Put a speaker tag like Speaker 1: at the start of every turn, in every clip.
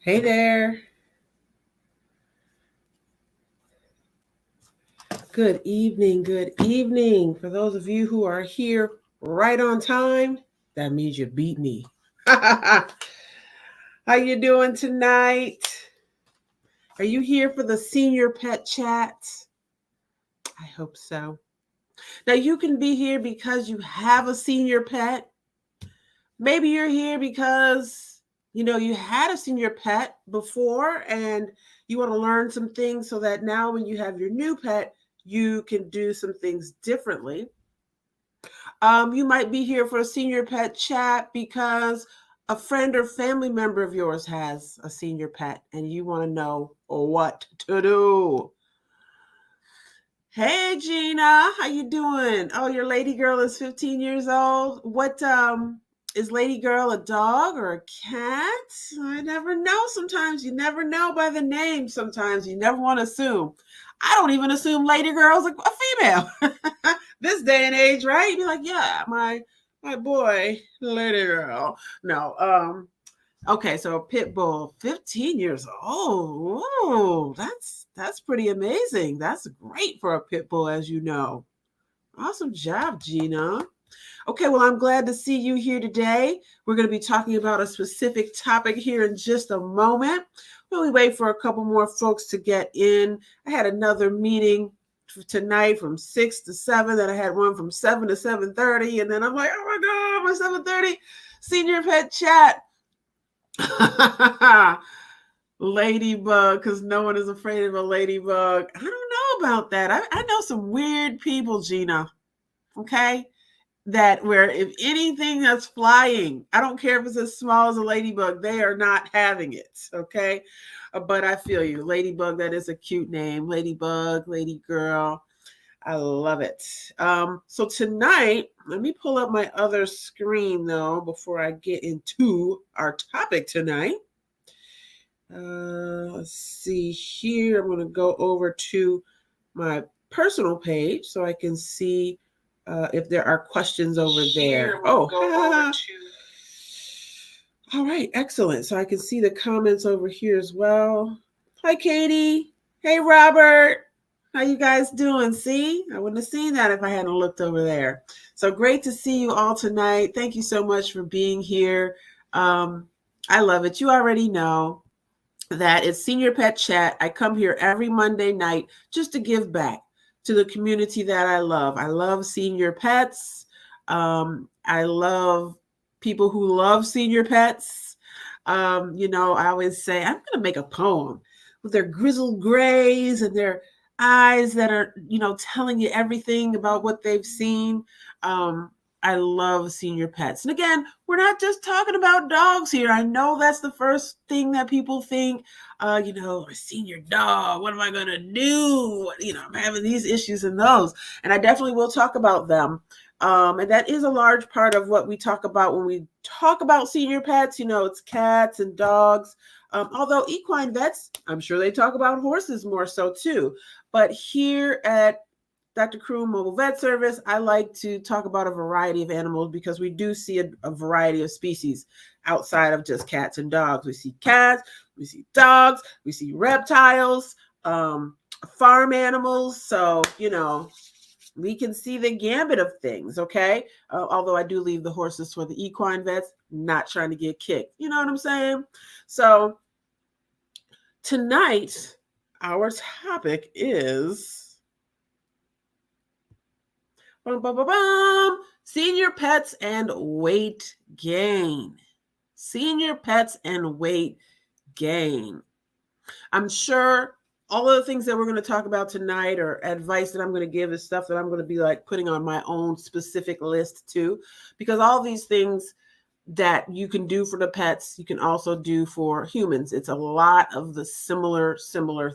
Speaker 1: Hey there. Good evening. Good evening. For those of you who are here right on time, that means you beat me. How you doing tonight? Are you here for the senior pet chat? I hope so. Now you can be here because you have a senior pet. Maybe you're here because you had a senior pet before and you want to learn some things so that now when you have your new pet, you can do some things differently. You might be here for a senior pet chat because a friend or family member of yours has a senior pet and you want to know what to do. Hey Gina, how you doing? Oh, your lady girl is 15 years old. What is lady girl a dog or a cat? I never know. Sometimes you never know by the name. Sometimes you never want to assume. I don't even assume lady girl's a female. This day and age, right? You'd be like, yeah, my boy, lady girl. No, okay, so a pit bull, 15 years old. Whoa, that's pretty amazing. That's great for a pit bull, as you know. Awesome job, Gina. Okay, well, I'm glad to see you here today. We're going to be talking about a specific topic here in just a moment. While we wait for a couple more folks to get in, I had another meeting tonight from 6 to 7, then I had one from 7 to 7:30, and then I'm like, oh my God, my 7:30 senior pet chat. Ladybug, because no one is afraid of a ladybug. I don't know about that. I know some weird people, Gina. Okay? That where if anything that's flying, I don't care if it's as small as a ladybug, they are not having it. Okay? But I feel you. Ladybug, that is a cute name. Ladybug, lady girl. I love it. So tonight, let me pull up my other screen though before I get into our topic tonight. Let's see here. I'm going to go over to my personal page so I can see if there are questions over there. Oh, all right, excellent. So I can see the comments over here as well. Hi, Katie. Hey, Robert. How you guys doing? See, I wouldn't have seen that if I hadn't looked over there. So great to see you all tonight. Thank you so much for being here. I love it. You already know that it's Senior Pet Chat. I come here every Monday night just to give back to the community that I love. I love senior pets. I love people who love senior pets. I always say, I'm going to make a poem with their grizzled grays and their eyes that are, telling you everything about what they've seen. I love senior pets. And again, we're not just talking about dogs here. I know that's the first thing that people think, a senior dog, what am I going to do? I'm having these issues and those. And I definitely will talk about them. And that is a large part of what we talk about when we talk about senior pets. It's cats and dogs. Although equine vets, I'm sure they talk about horses more so too. But here at Dr. Croom Mobile Vet Service, I like to talk about a variety of animals because we do see a variety of species outside of just cats and dogs. We see cats, we see dogs, we see reptiles, farm animals. So, we can see the gambit of things, okay? Although I do leave the horses for the equine vets, not trying to get kicked. You know what I'm saying? So tonight, our topic is senior pets and weight gain. Senior pets and weight gain. I'm sure all of the things that we're going to talk about tonight or advice that I'm going to give is stuff that I'm going to be like putting on my own specific list too, because all these things that you can do for the pets, you can also do for humans. It's a lot of the similar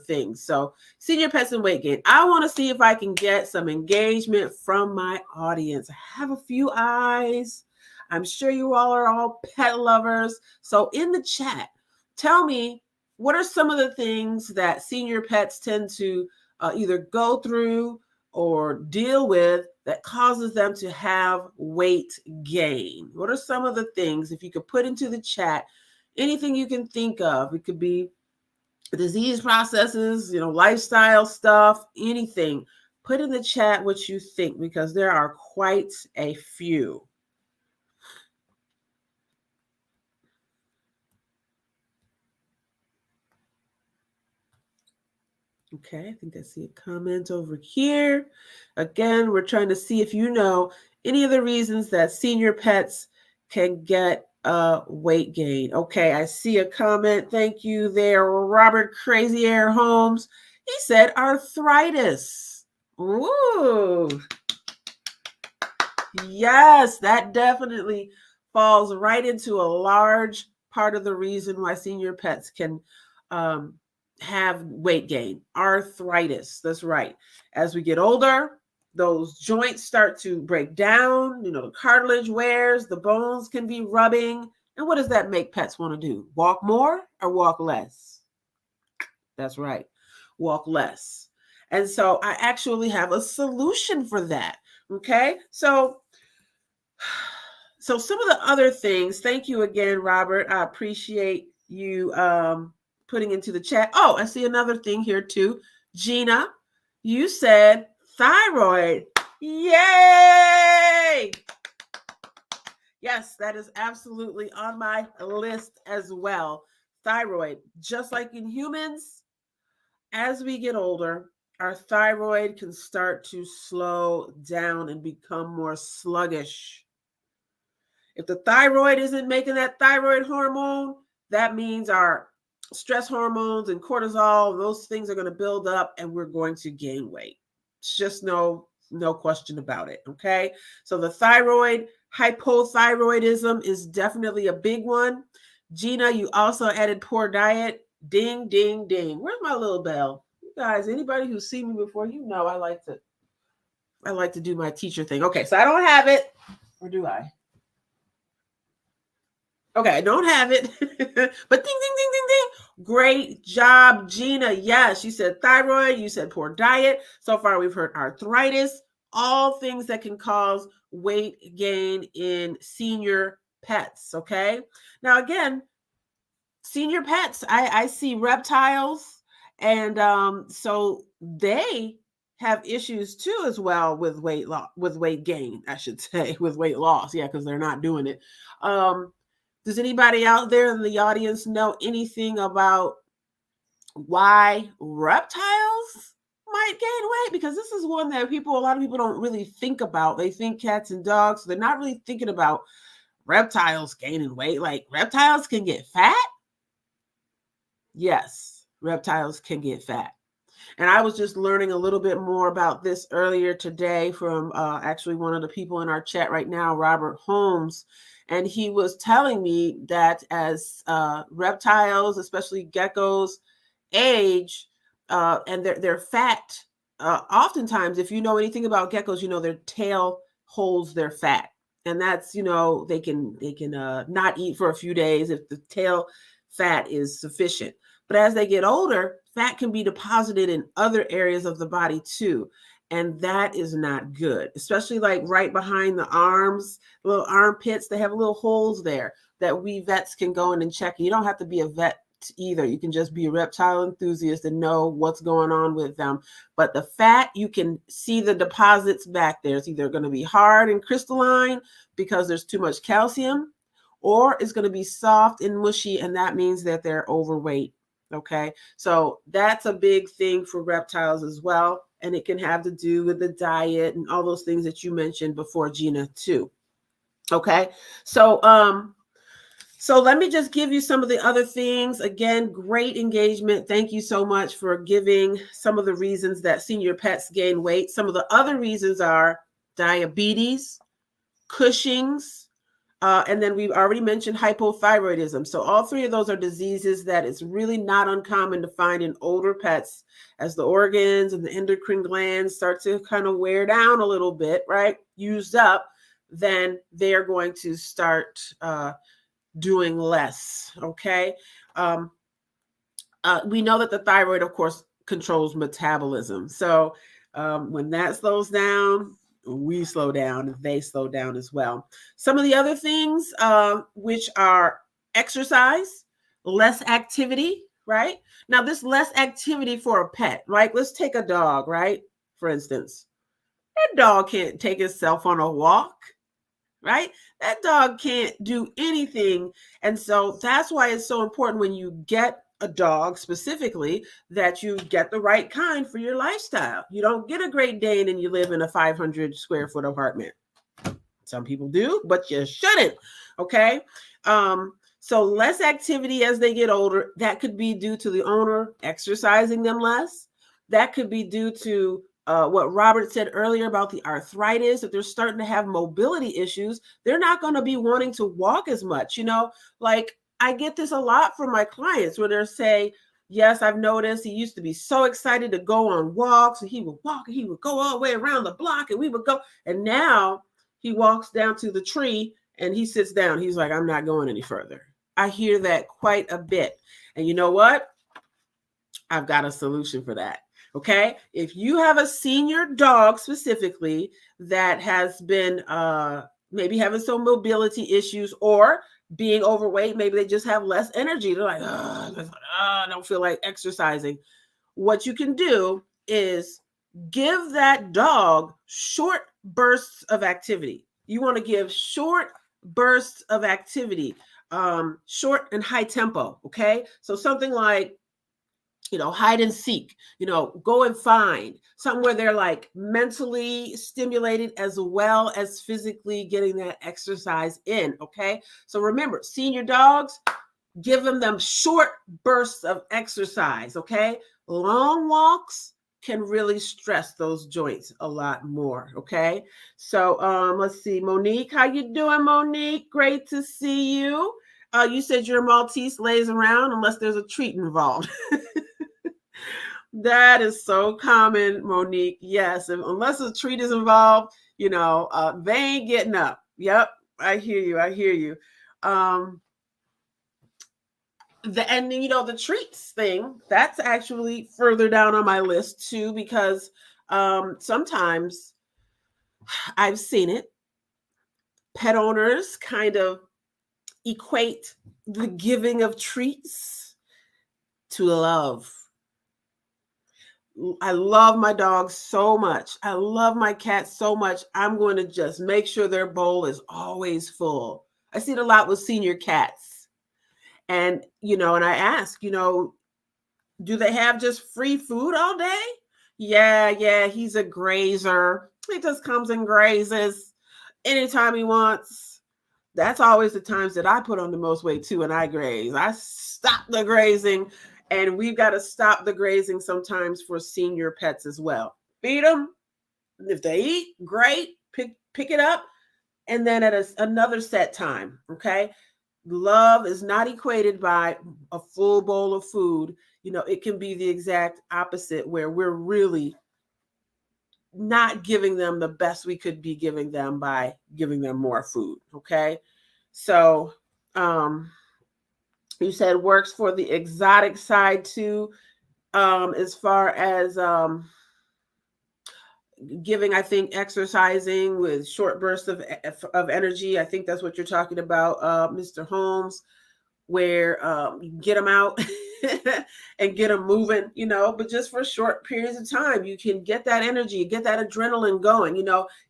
Speaker 1: things. So senior pets and weight gain. I want to see if I can get some engagement from my audience. I have a few eyes. I'm sure you all are all pet lovers. So in the chat, tell me, what are some of the things that senior pets tend to either go through or deal with that causes them to have weight gain? What are some of the things, if you could put into the chat, anything you can think of. It could be disease processes, lifestyle stuff, anything. Put in the chat what you think, because there are quite a few. Okay, I think I see a comment over here. Again, we're trying to see if you know any of the reasons that senior pets can get weight gain. Okay, I see a comment. Thank you there, Robert Crazy Air Holmes. He said arthritis. Ooh. Yes, that definitely falls right into a large part of the reason why senior pets can have weight gain. Arthritis. That's right. As we get older, those joints start to break down. The cartilage wears, the bones can be rubbing. And what does that make pets want to do? Walk more or walk less? That's right. Walk less. And so I actually have a solution for that. Okay. So some of the other things, thank you again, Robert. I appreciate you putting into the chat. Oh, I see another thing here too. Gina, you said thyroid. Yay! Yes, that is absolutely on my list as well. Thyroid, just like in humans, as we get older, our thyroid can start to slow down and become more sluggish. If the thyroid isn't making that thyroid hormone, that means our stress hormones and cortisol, those things are going to build up and we're going to gain weight. It's just no question about it. Okay. So the thyroid, hypothyroidism is definitely a big one. Gina, you also added poor diet. Ding, ding, ding. Where's my little bell? You guys, anybody who's seen me before, I like to do my teacher thing. Okay. So I don't have it, or do I? Okay, I don't have it. But ding, ding, ding, ding, ding. Great job, Gina. Yes, you said thyroid. You said poor diet. So far, we've heard arthritis, all things that can cause weight gain in senior pets. Okay. Now, again, senior pets, I see reptiles. And so they have issues too as well with weight loss, with weight gain, I should say, with weight loss. Yeah, because they're not doing it. Does anybody out there in the audience know anything about why reptiles might gain weight? Because this is one that a lot of people don't really think about. They think cats and dogs. So they're not really thinking about reptiles gaining weight. Like reptiles can get fat. Yes, reptiles can get fat. And I was just learning a little bit more about this earlier today from actually one of the people in our chat right now, Robert Holmes. And he was telling me that as reptiles, especially geckos, age and their fat, oftentimes, if you know anything about geckos, their tail holds their fat. And that's, they can not eat for a few days if the tail fat is sufficient. But as they get older, fat can be deposited in other areas of the body too. And that is not good, especially like right behind the arms, little armpits. They have little holes there that we vets can go in and check. You don't have to be a vet either. You can just be a reptile enthusiast and know what's going on with them. But the fat, you can see the deposits back there. It's either going to be hard and crystalline because there's too much calcium, or it's going to be soft and mushy, and that means that they're overweight. Okay, so that's a big thing for reptiles as well. And it can have to do with the diet and all those things that you mentioned before, Gina, too. Okay, so let me just give you some of the other things. Again, great engagement. Thank you so much for giving some of the reasons that senior pets gain weight. Some of the other reasons are diabetes, Cushing's, and then we've already mentioned hypothyroidism. So all three of those are diseases that it's really not uncommon to find in older pets as the organs and the endocrine glands start to kind of wear down a little bit, right? Used up, then they're going to start doing less. Okay. We know that the thyroid, of course, controls metabolism. So when that slows down, we slow down, and they slow down as well. Some of the other things, which are exercise. less activity, right? Now, this less activity for a pet, right? Let's take a dog, right? For instance, that dog can't take itself on a walk, right? That dog can't do anything. And so that's why it's so important when you get a dog specifically that you get the right kind for your lifestyle. You don't get a Great Dane and you live in a 500 square foot apartment. Some people do, but you shouldn't. Okay. So less activity as they get older. That could be due to the owner exercising them less. That could be due to what Robert said earlier about the arthritis. If they're starting to have mobility issues, they're not going to be wanting to walk as much. Like I get this a lot from my clients where they're saying, yes, I've noticed he used to be so excited to go on walks and he would walk and he would go all the way around the block and we would go. And now he walks down to the tree and he sits down. He's like, I'm not going any further. I hear that quite a bit. And you know what? I've got a solution for that. Okay. If you have a senior dog specifically that has been maybe having some mobility issues or being overweight, maybe they just have less energy. They're like, I don't feel like exercising. What you can do is give that dog short bursts of activity. You want to give short bursts of activity, short and high tempo. Okay. So something like, hide and seek, go and find something where they're like mentally stimulated as well as physically getting that exercise in. Okay. So remember, senior dogs, give them short bursts of exercise. Okay. Long walks can really stress those joints a lot more. Okay. So let's see. Monique, how you doing, Monique? Great to see you. You said your Maltese lays around unless there's a treat involved. That is so common, Monique. Yes, unless a treat is involved, they ain't getting up. Yep, I hear you. I hear you. The treats thing, that's actually further down on my list too, because sometimes I've seen it. Pet owners kind of equate the giving of treats to love. I love my dogs so much. I love my cats so much. I'm going to just make sure their bowl is always full. I see it a lot with senior cats. And, and I ask, do they have just free food all day? Yeah, he's a grazer. He just comes and grazes anytime he wants. That's always the times that I put on the most weight too, and I graze. I stop the grazing. And we've got to stop the grazing sometimes for senior pets as well. Feed them. If they eat, great. Pick it up. And then at another set time, okay? Love is not equated by a full bowl of food. It can be the exact opposite where we're really not giving them the best we could be giving them by giving them more food, okay? So, you said works for the exotic side too, as far as giving, I think, exercising with short bursts of energy. I think that's what you're talking about, Mr. Holmes, where you can get them out and get them moving, but just for short periods of time, you can get that energy, get that adrenaline going,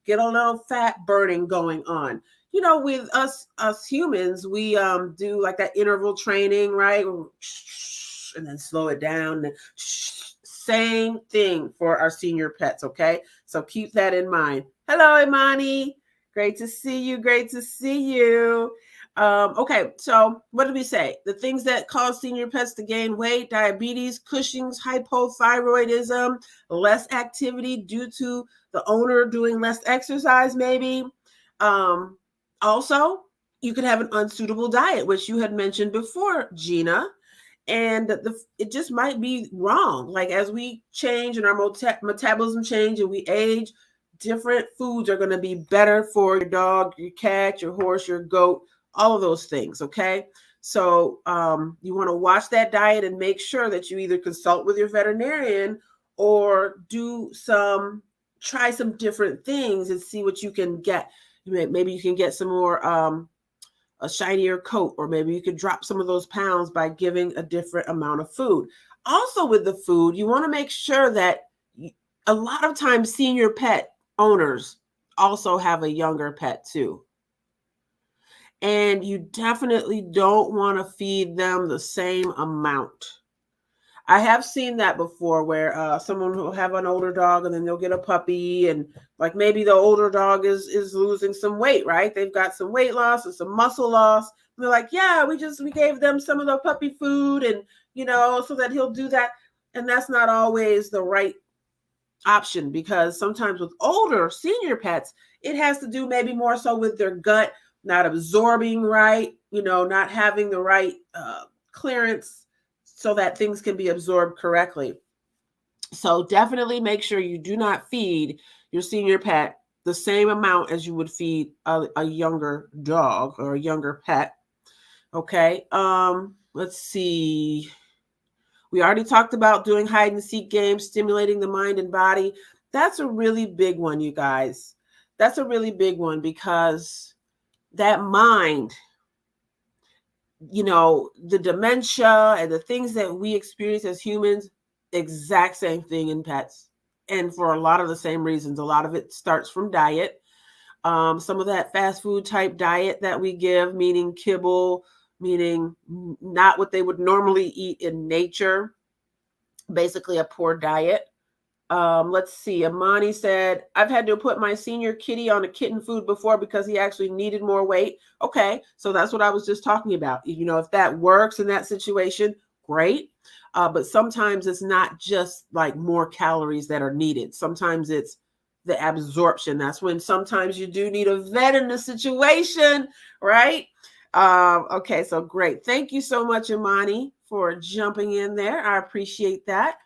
Speaker 1: get a little fat burning going on. With us humans, we do like that interval training, right? And then slow it down. Same thing for our senior pets, okay? So keep that in mind. Hello, Imani. Great to see you. Great to see you. Okay, so what did we say? The things that cause senior pets to gain weight: diabetes, Cushing's, hypothyroidism, less activity due to the owner doing less exercise, maybe. Also, you could have an unsuitable diet, which you had mentioned before, Gina, and it just might be wrong. Like as we change and our metabolism change and we age, different foods are going to be better for your dog, your cat, your horse, your goat, all of those things. Okay. So you want to watch that diet and make sure that you either consult with your veterinarian or try some different things and see what you can get. Maybe you can get some more a shinier coat, or maybe you could drop some of those pounds by giving a different amount of food. Also with the food, you want to make sure that a lot of times senior pet owners also have a younger pet too. And you definitely don't want to feed them the same amount. I have seen that before where someone will have an older dog and then they'll get a puppy, and like maybe the older dog is losing some weight, right? They've got some weight loss or some muscle loss. And they're like, yeah, we gave them some of the puppy food, and so that he'll do that. And that's not always the right option, because sometimes with older senior pets, it has to do maybe more so with their gut not absorbing right, not having the right clearance so that things can be absorbed correctly. So definitely make sure you do not feed your senior pet the same amount as you would feed a younger dog or a younger pet. Okay. Let's see. We already talked about doing hide and seek games, stimulating the mind and body. That's a really big one, you guys. That's a really big one, because that mind, the dementia and the things that we experience as humans, exact same thing in pets. And for a lot of the same reasons. A lot of it starts from diet. Some of that fast food type diet that we give, meaning kibble, meaning not what they would normally eat in nature, basically a poor diet. Let's see. Amani said, I've had to put my senior kitty on a kitten food before because he actually needed more weight. Okay. So that's what I was just talking about. If that works in that situation, great. But sometimes it's not just like more calories that are needed. Sometimes it's the absorption. That's when sometimes you do need a vet in the situation, right? Okay. So great. Thank you so much, Amani, for jumping in there. I appreciate that.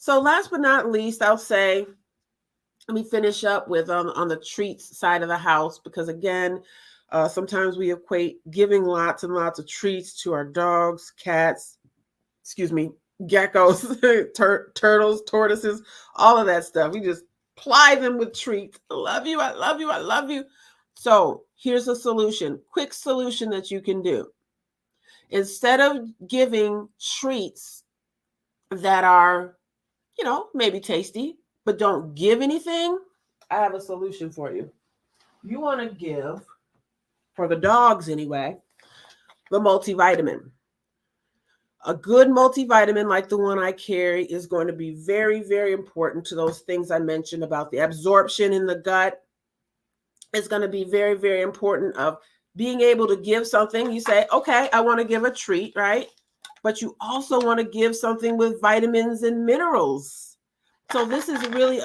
Speaker 1: So last but not least, I'll say, let me finish up with on the treats side of the house, because again, sometimes we equate giving lots and lots of treats to our dogs, cats, geckos, turtles, tortoises, all of that stuff. We just ply them with treats. I love you. I love you. I love you. So here's a solution, quick solution that you can do. Instead of giving treats that are maybe tasty, but don't give anything, I have a solution for you. You want to give, for the dogs anyway, the multivitamin. A good multivitamin like the one I carry is going to be very, very important to those things I mentioned about the absorption in the gut. It's going to be very, very important of being able to give something. You say, okay, I want to give a treat, right? But you also want to give something with vitamins and minerals. So this is really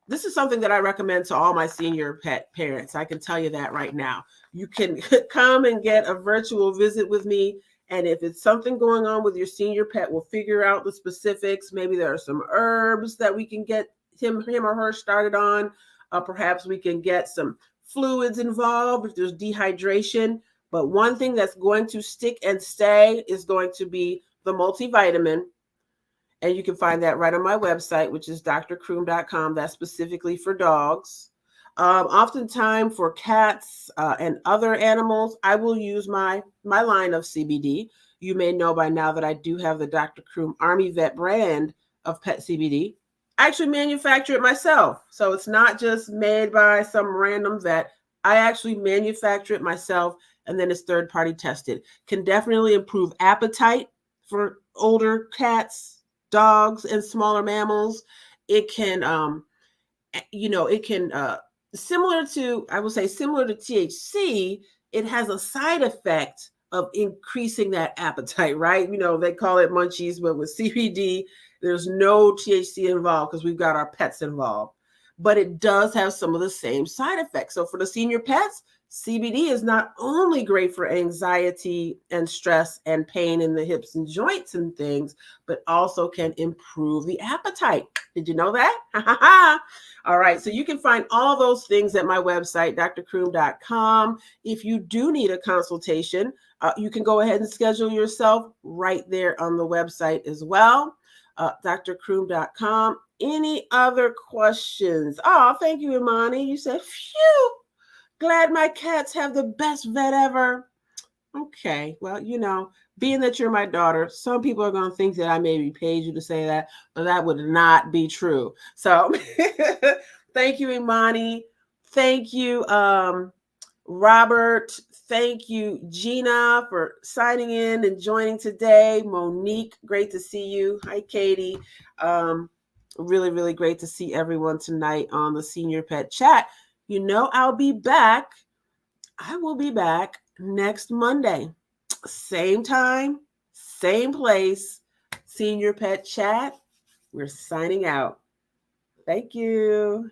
Speaker 1: this is something that I recommend to all my senior pet parents. I can tell you that right now. You can come and get a virtual visit with me. And if it's something going on with your senior pet, we'll figure out the specifics. Maybe there are some herbs that we can get him or her started on. Perhaps we can get some fluids involved if there's dehydration. But one thing that's going to stick and stay is going to be the multivitamin. And you can find that right on my website, which is drcroom.com. That's specifically for dogs. Oftentimes for cats and other animals, I will use my line of CBD. You may know by now that I do have the Dr. Croom Army Vet brand of pet CBD. I actually manufacture it myself. So it's not just made by some random vet. I actually manufacture it myself, and then it's third-party tested. Can definitely improve appetite for older cats, dogs, and smaller mammals. It can, similar to THC, it has a side effect of increasing that appetite, right? They call it munchies, but with CBD, there's no THC involved because we've got our pets involved. But it does have some of the same side effects. So for the senior pets, CBD is not only great for anxiety and stress and pain in the hips and joints and things, but also can improve the appetite. Did you know that? All right. So you can find all those things at my website, drcroom.com. If you do need a consultation, you can go ahead and schedule yourself right there on the website as well, drcroom.com. Any other questions? Oh, thank you, Imani. You said, phew. Glad my cats have the best vet ever. Okay, well, being that you're my daughter, some people are going to think that I maybe paid you to say that, but that would not be true. So thank you, Imani. Thank you, Robert. Thank you, Gina, for signing in and joining today. Monique, great to see you. Hi, Katie. Really, really great to see everyone tonight on the Senior Pet Chat. I'll be back. I will be back next Monday. Same time, same place. Senior Pet Chat. We're signing out. Thank you.